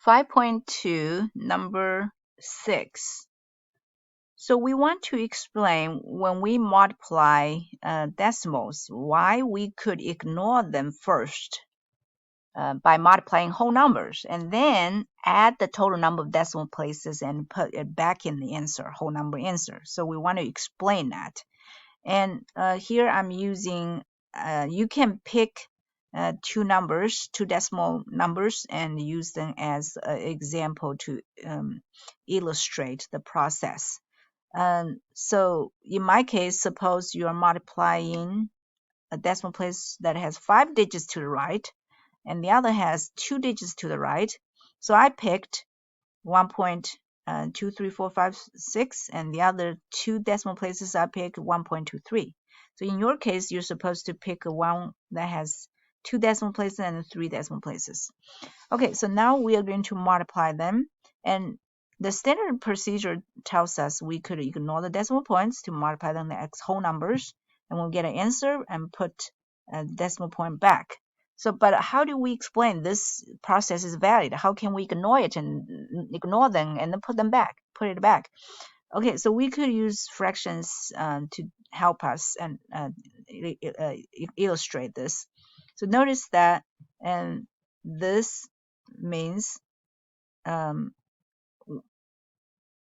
5.2, number 6. So we want to explain when we multiply decimals, why we could ignore them first by multiplying whole numbers and then add the total number of decimal places and put it back in the answer, whole number answer. So we want to explain that. And here I'm using, you can pick two decimal numbers, and use them as an example to illustrate the process. So in my case, suppose you are multiplying a decimal place that has 5 digits to the right, and the other has 2 digits to the right. So I picked 1.23456, and the other 2 decimal places I picked 1.23. So in your case, you're supposed to pick one that has 2 decimal places and 3 decimal places. Okay, so now we are going to multiply them, and the standard procedure tells us we could ignore the decimal points to multiply them to whole numbers, and we'll get an answer and put a decimal point back. So, but how do we explain this process is valid? How can we ignore it and ignore them and then put it back? Okay, so we could use fractions to help us and illustrate this. So notice that, and this means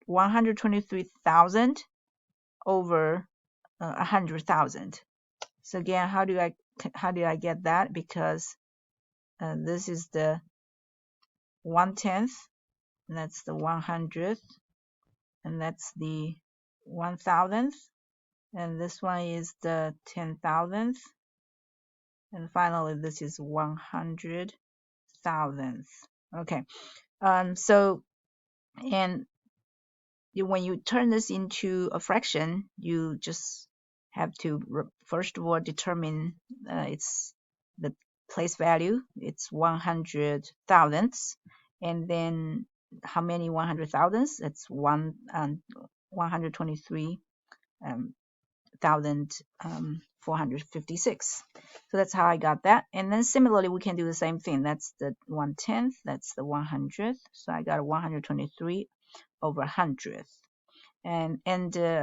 123,000 over 100,000. So again, how do I get that? Because this is the 1/10, and that's the 100th, and that's the 1,000th, and this one is the 10,000th, and finally this is 100,000th. Okay, so, and when you turn this into a fraction, you just have to first of all determine its the place value. It's 100 thousandths, and then how many 100 thousandths? It's 123,456. So that's how I got that. And then similarly, we can do the same thing. That's the 1/10, that's the 100th. So I got 123 over 100th, and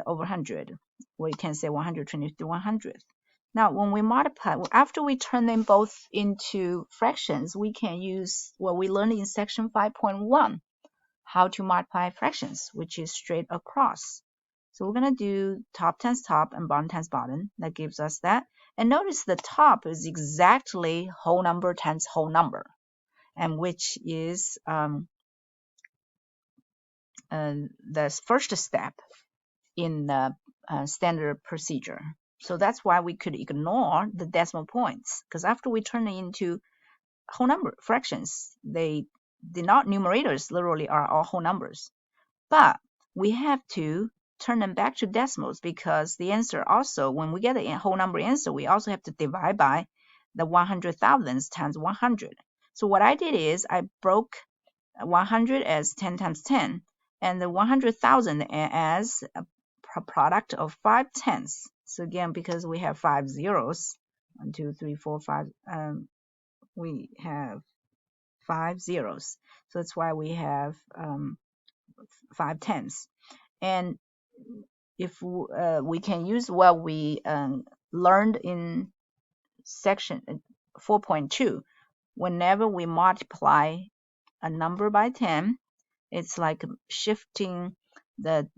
over 100, we can say 123 100th. Now when we multiply, after we turn them both into fractions, we can use what we learned in section 5.1, how to multiply fractions, which is straight across. So we're going to do top times top and bottom times bottom. That gives us that. And notice the top is exactly whole number times whole number, and which is the first step in the standard procedure. So that's why we could ignore the decimal points, because after we turn it into whole number fractions, the numerators literally are all whole numbers. But we have to turn them back to decimals, because the answer also, when we get a whole number answer, we also have to divide by the 100 thousandths times 100. So what I did is I broke 100 as 10 times 10, and the 100,000 as a product of 5 tenths. So again, because we have 5 zeros, 1, 2, 3, 4, 5, we have 5 zeros. So that's why we have 5 tenths. And if we can use what we learned in section 4.2, whenever we multiply a number by 10, it's like shifting the,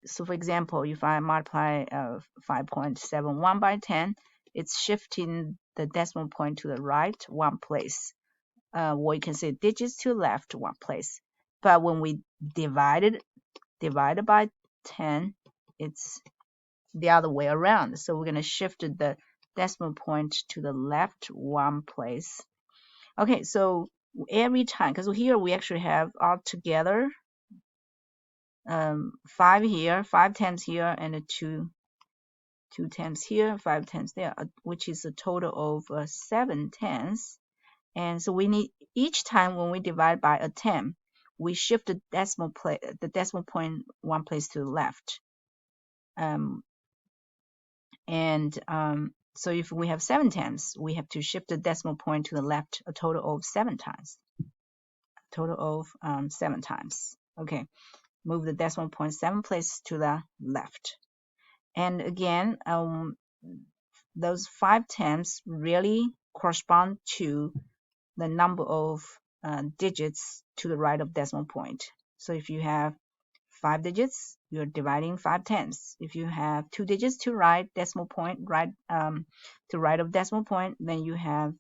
so for example, if I multiply 5.71 by 10, it's shifting the decimal point to the right one place. Or you can say digits to the left one place. But when we divide by 10, it's the other way around. So we're going to shift the decimal point to the left one place. Okay, so every time, because here we actually have altogether 5 here, 5 times here, and 2 times here, 5 times there, which is a total of 7 tenths. And so we need, each time when we divide by a 10, we shift the decimal point one place to the left. So if we have 7 tenths, we have to shift the decimal point to the left a total of 7 times. total of 7 times. Okay, move the decimal point 7 places to the left. And again, those 5 tenths really correspond to the number of digits to the right of decimal point. So if you have 5 digits, you're dividing 5 tenths. If you have 2 digits to right decimal point, to right of decimal point, then you have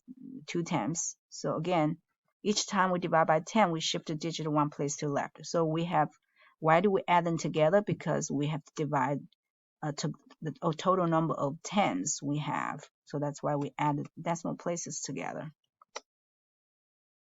2 tenths. So again, each time we divide by 10, we shift a digit 1 place to the left. So we have, why do we add them together? Because we have to divide to the total number of tens we have. So that's why we added decimal places together.